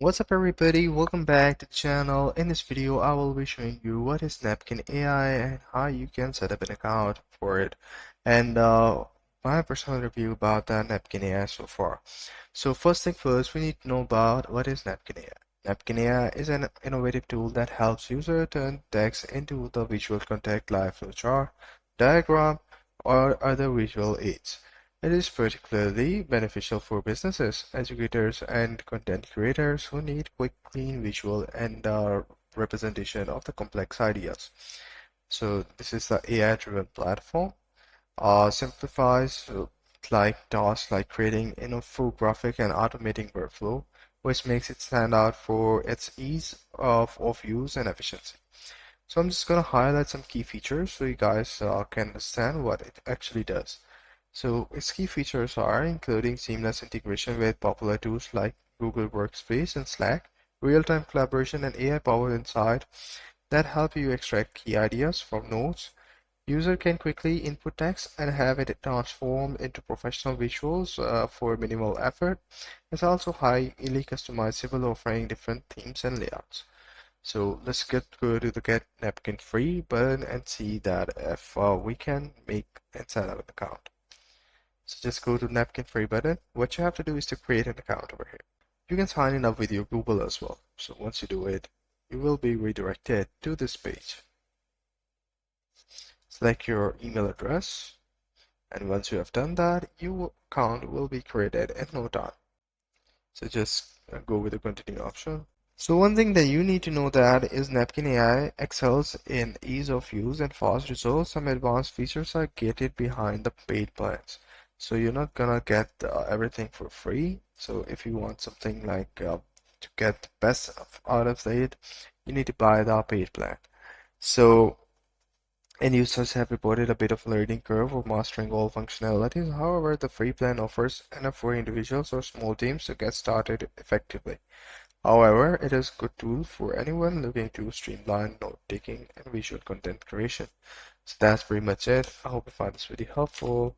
What's up everybody, welcome back to the channel. In this video I will be showing you what is Napkin AI and how you can set up an account for it, and my personal review about the Napkin AI so far. So first thing first, we need to know about what is Napkin AI. Napkin AI is an innovative tool that helps users turn text into the visual content like flowchart, diagram, or other visual aids. It is particularly beneficial for businesses, educators, and content creators who need quick, clean visual and representation of the complex ideas. So this is the AI-driven platform. Simplifies like tasks like creating infographic and automating workflow, which makes it stand out for its ease of use and efficiency. So I'm just going to highlight some key features so you guys can understand what it actually does. So its key features are including seamless integration with popular tools like Google Workspace and Slack, real-time collaboration and AI-powered insight that help you extract key ideas from notes. User can quickly input text and have it transformed into professional visuals for minimal effort. It's also highly customizable, offering different themes and layouts. So let's go to the Get Napkin Free button and see that if we can make and set up an account. So just go to Napkin Free button. What you have to do is to create an account over here. You can sign in up with your Google as well. So once you do it, you will be redirected to this page. Select your email address, and once you have done that, your account will be created in no time. So just go with the continue option. So one thing that you need to know that is Napkin AI excels in ease of use and fast results. Some advanced features are gated behind the paid plans. So you're not gonna get everything for free. So if you want something like to get the best out of it, you need to buy the paid plan. So end users have reported a bit of a learning curve of mastering all functionalities. However, the free plan offers enough for individuals or small teams to get started effectively. However, it is a good tool for anyone looking to streamline note-taking and visual content creation. So that's pretty much it. I hope you find this video helpful.